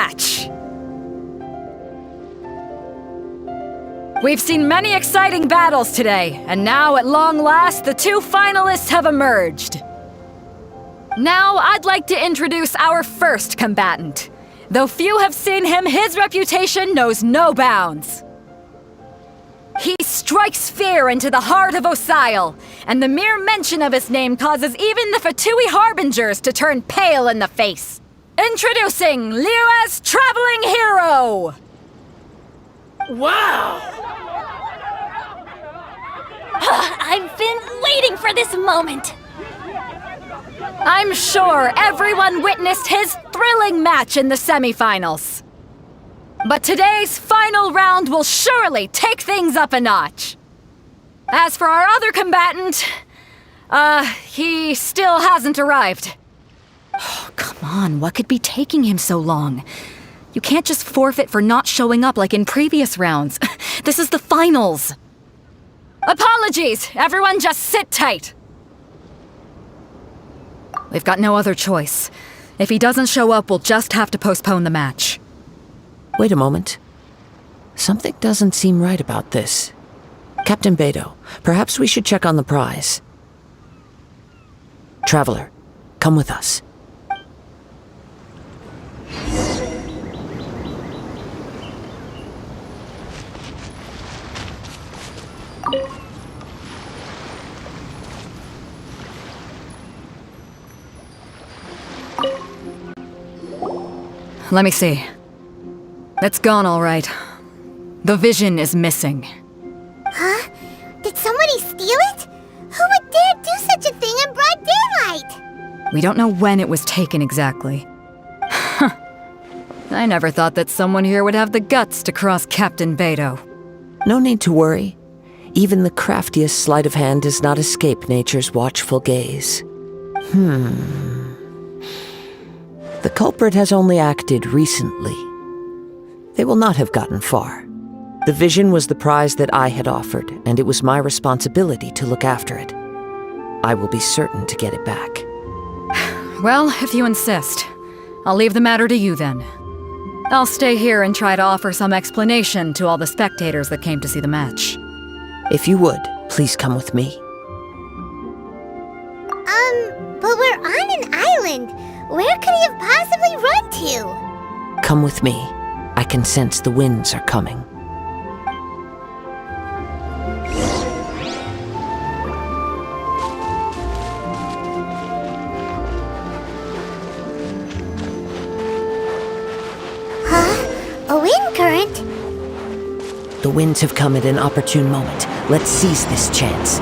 match! We've seen many exciting battles today, and now at long last, the two finalists have emerged. Now, I'd like to introduce our first combatant. Though few have seen him, his reputation knows no bounds. He strikes fear into the heart of Osile, and the mere mention of his name causes even the Fatui Harbingers to turn pale in the face. Introducing Lira's Traveling Hero! Wow! I've been waiting for this moment! I'm sure everyone witnessed his thrilling match in the semifinals. But today's final round will surely take things up a notch. As for our other combatant, he still hasn't arrived. Oh, come on, what could be taking him so long? You can't just forfeit for not showing up like in previous rounds. This is the finals. Apologies, everyone just sit tight. We've got no other choice. If he doesn't show up, we'll just have to postpone the match. Wait a moment. Something doesn't seem right about this. Captain Beidou, perhaps we should check on the prize. Traveler, come with us. Let me see. It's gone all right. The vision is missing. Huh? Did somebody steal it? Who would dare do such a thing in broad daylight? We don't know when it was taken exactly. I never thought that someone here would have the guts to cross Captain Beidou. No need to worry. Even the craftiest sleight of hand does not escape nature's watchful gaze. The culprit has only acted recently. They will not have gotten far. The vision was the prize that I had offered, and it was my responsibility to look after it. I will be certain to get it back. Well, if you insist, I'll leave the matter to you then. I'll stay here and try to offer some explanation to all the spectators that came to see the match. If you would, please come with me. But we're on an island. Where could he have possibly run to? Come with me. I can sense the winds are coming. Huh? A wind current? The winds have come at an opportune moment. Let's seize this chance.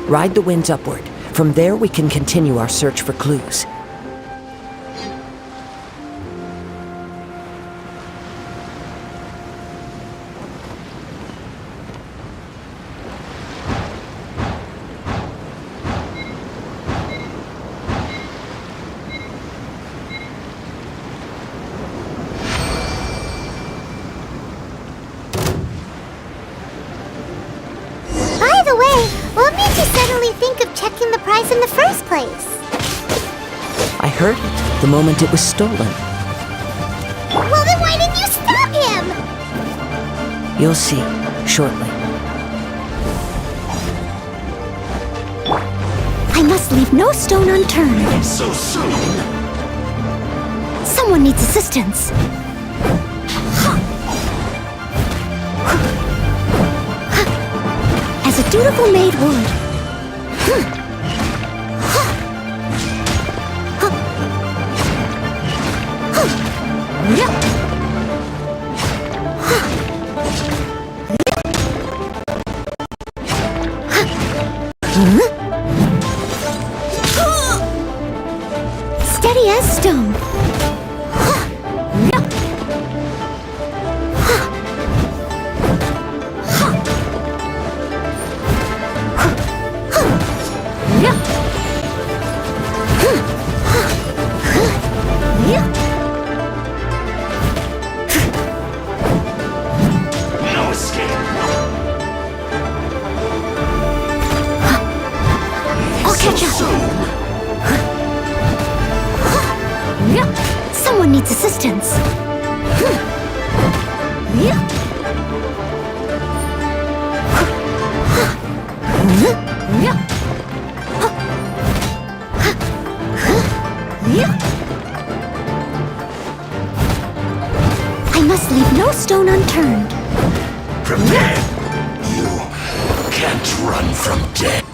Ride the winds upward. From there, we can continue our search for clues. By the way, what made you suddenly think of checking the prize in the first place? I heard it the moment it was stolen. Well, then why didn't you stop him? You'll see, shortly. I must leave no stone unturned. So soon? Someone needs assistance. As a dutiful maid would. Steady as stone. No escape. I'll catch up. Soon. someone needs assistance. I must leave no stone unturned. Prepare! You can't run from death.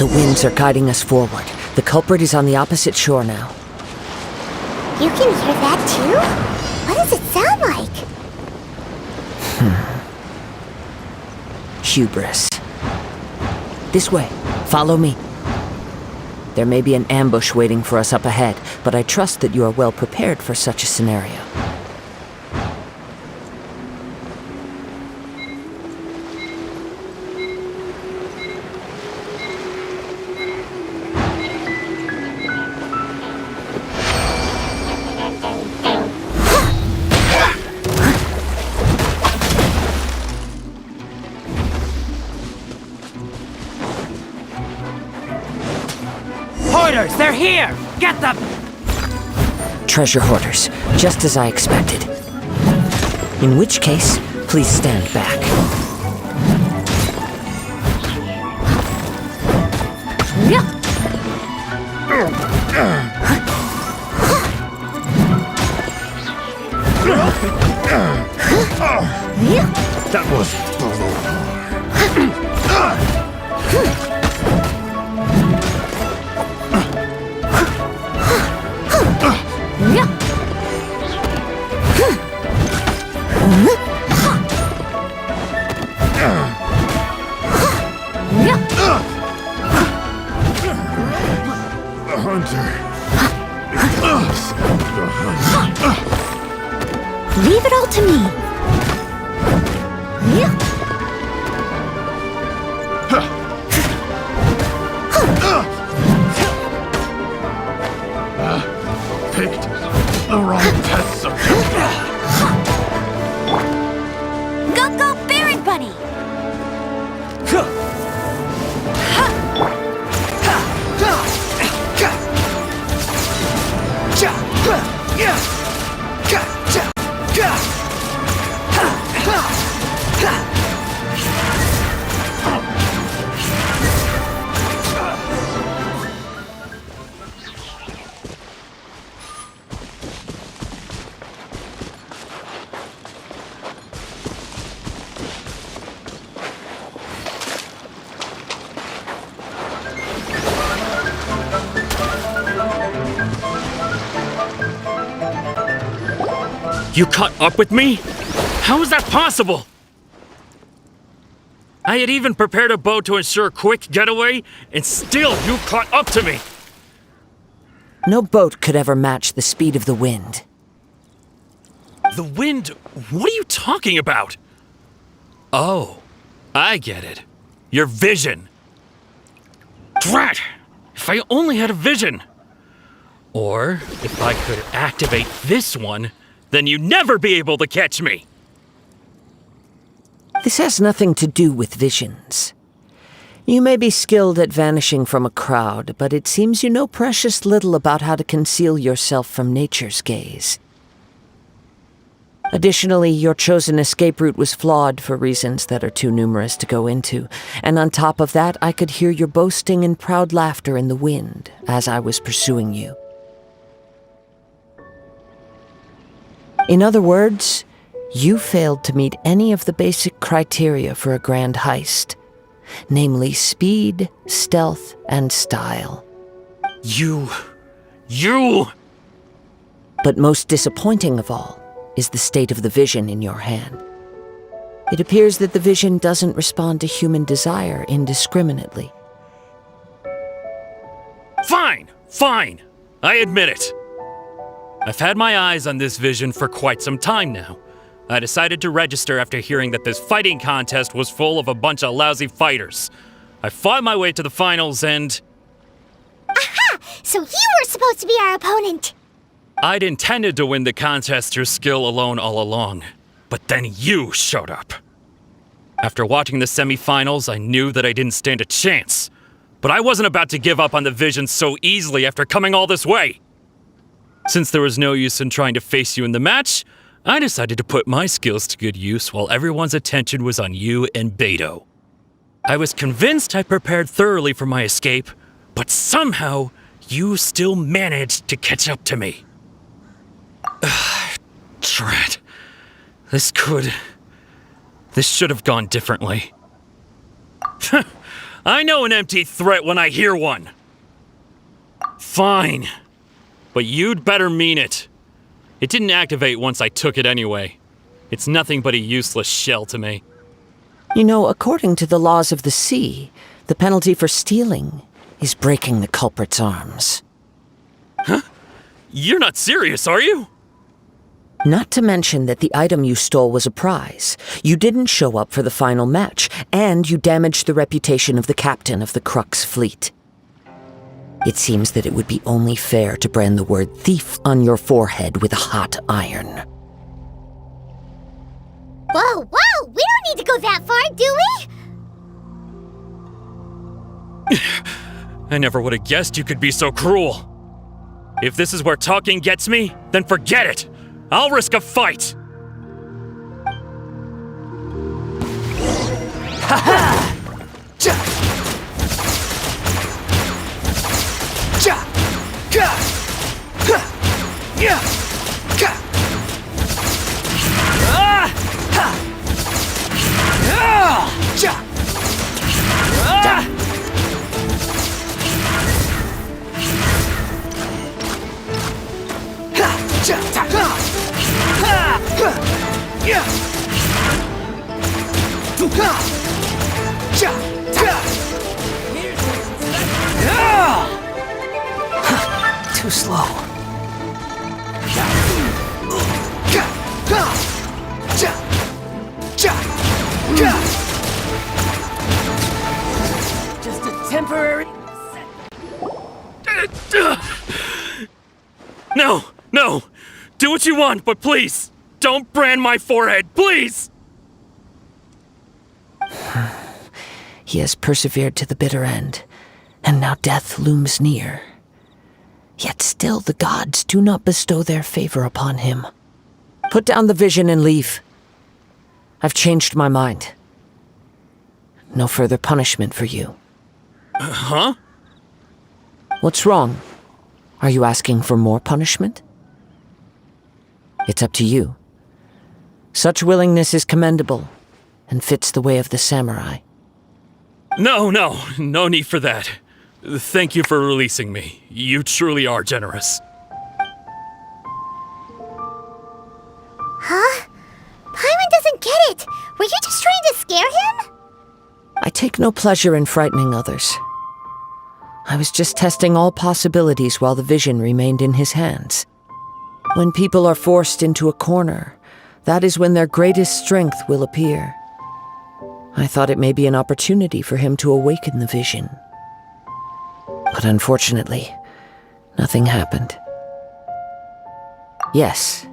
The winds are guiding us forward. The culprit is on the opposite shore now. You can hear that too? What does it sound like? Hubris. This way. Follow me. There may be an ambush waiting for us up ahead, but I trust that you are well prepared for such a scenario. Hoarders, they're here! Get them! Treasure hoarders, just as I expected. In which case, please stand back. That was Leave it all to me. picked the wrong test subject. Go, Baron Bunny! You caught up with me? How is that possible? I had even prepared a boat to ensure a quick getaway, and still you caught up to me! No boat could ever match the speed of the wind. The wind? What are you talking about? Oh, I get it. Your vision. Drat! If I only had a vision! Or, if I could activate this one, then you'd never be able to catch me! This has nothing to do with visions. You may be skilled at vanishing from a crowd, but it seems you know precious little about how to conceal yourself from nature's gaze. Additionally, your chosen escape route was flawed for reasons that are too numerous to go into, and on top of that, I could hear your boasting and proud laughter in the wind as I was pursuing you. In other words, you failed to meet any of the basic criteria for a grand heist, namely speed, stealth, and style. You... But most disappointing of all is the state of the vision in your hand. It appears that the vision doesn't respond to human desire indiscriminately. Fine. I admit it. I've had my eyes on this vision for quite some time now. I decided to register after hearing that this fighting contest was full of a bunch of lousy fighters. I fought my way to the finals and... Aha! so you were supposed to be our opponent. I'd intended to win the contest through skill alone all along, but then you showed up. After watching the semifinals, I knew that I didn't stand a chance, but I wasn't about to give up on the vision so easily after coming all this way. Since there was no use in trying to face you in the match, I decided to put my skills to good use while everyone's attention was on you and Beto. I was convinced I prepared thoroughly for my escape, but somehow you still managed to catch up to me. Drat. This should have gone differently. I know an empty threat when I hear one. Fine. But you'd better mean it. It didn't activate once I took it anyway. It's nothing but a useless shell to me. You know, according to the laws of the sea, the penalty for stealing is breaking the culprit's arms. Huh? You're not serious, are you? Not to mention that the item you stole was a prize. You didn't show up for the final match, and you damaged the reputation of the captain of the Crux fleet. It seems that it would be only fair to brand the word thief on your forehead with a hot iron. Whoa, whoa! We don't need to go that far, do we? I never would have guessed you could be so cruel. If this is where talking gets me, then forget it. I'll risk a fight. Ha-ha! Ja! Ja! Ka! Ha! Ya! Ka! Ah! Ha! Ah! Ja! Ah! Ha! Ja! Ta! Ha! Ha! Ha! Ya! Tu! Ha! Ja! Ta! Ah! Too slow. Just a temporary... No, no. Do what you want, but please, don't brand my forehead, please! He has persevered to the bitter end, and now death looms near. Yet still the gods do not bestow their favor upon him. Put down the vision and leave. I've changed my mind. No further punishment for you. Huh? What's wrong? Are you asking for more punishment? It's up to you. Such willingness is commendable, and fits the way of the samurai. No need for that. Thank you for releasing me. You truly are generous. Huh? Paimon doesn't get it. Were you just trying to scare him? I take no pleasure in frightening others. I was just testing all possibilities while the vision remained in his hands. When people are forced into a corner, that is when their greatest strength will appear. I thought it may be an opportunity for him to awaken the vision. But unfortunately, nothing happened. Yes,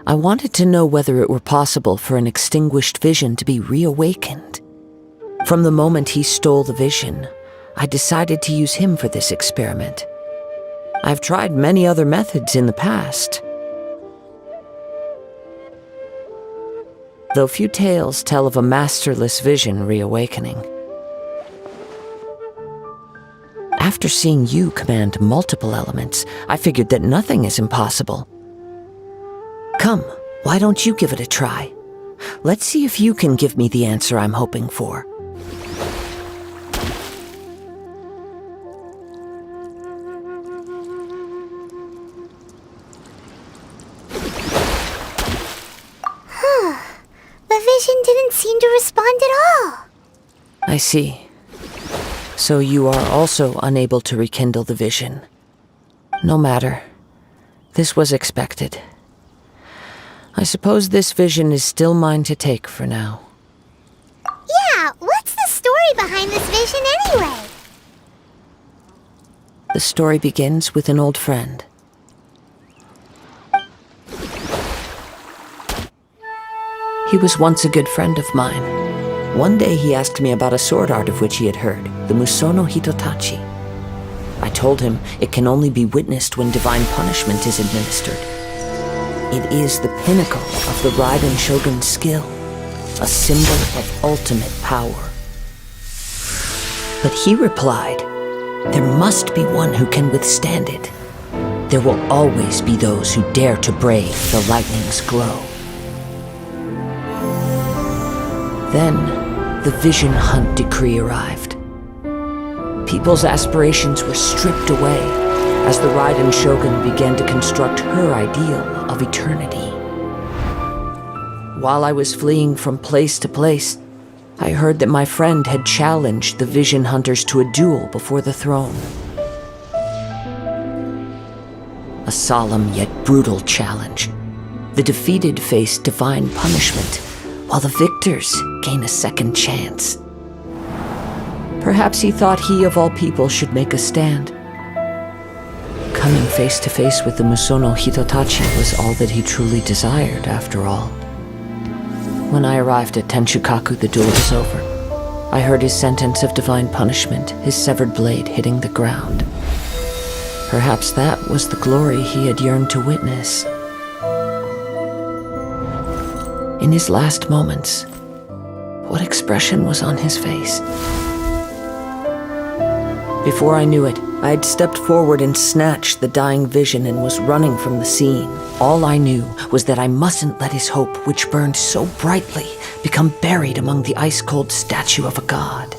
I wanted to know whether it were possible for an extinguished vision to be reawakened. From the moment he stole the vision, I decided to use him for this experiment. I've tried many other methods in the past, though few tales tell of a masterless vision reawakening. After seeing you command multiple elements, I figured that nothing is impossible. Come, why don't you give it a try? Let's see if you can give me the answer I'm hoping for. The vision didn't seem to respond at all. I see. So you are also unable to rekindle the vision. No matter. This was expected. I suppose this vision is still mine to take for now. Yeah, what's the story behind this vision anyway? The story begins with an old friend. He was once a good friend of mine. One day he asked me about a sword art of which he had heard, the Musono Hitotachi. I told him it can only be witnessed when divine punishment is administered. It is the pinnacle of the Raiden Shogun's skill, a symbol of ultimate power. But he replied, there must be one who can withstand it. There will always be those who dare to brave the lightning's glow. Then, the Vision Hunt decree arrived. People's aspirations were stripped away as the Raiden Shogun began to construct her ideal of eternity. While I was fleeing from place to place, I heard that my friend had challenged the Vision Hunters to a duel before the throne. A solemn yet brutal challenge. The defeated face divine punishment, while the victors gain a second chance. Perhaps he thought he of all people should make a stand. Coming face to face with the Musono Hitotachi was all that he truly desired, after all. When I arrived at Tenshukaku, the duel was over. I heard his sentence of divine punishment, his severed blade hitting the ground. Perhaps that was the glory he had yearned to witness. In his last moments, what expression was on his face? Before I knew it, I had stepped forward and snatched the dying vision and was running from the scene. All I knew was that I mustn't let his hope, which burned so brightly, become buried among the ice-cold statue of a god.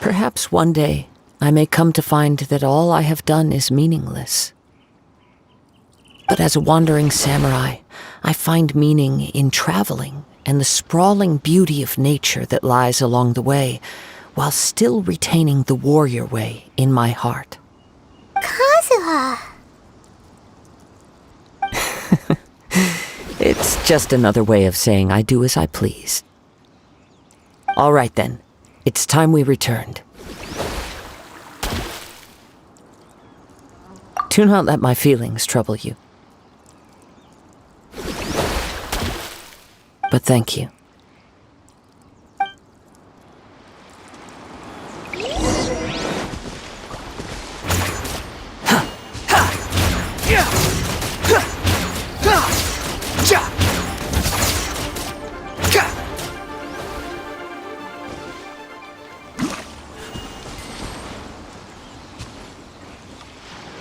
Perhaps one day I may come to find that all I have done is meaningless. But as a wandering samurai, I find meaning in traveling and the sprawling beauty of nature that lies along the way, while still retaining the warrior way in my heart. Kazuha! It's just another way of saying I do as I please. All right then, it's time we returned. Do not let my feelings trouble you. But thank you.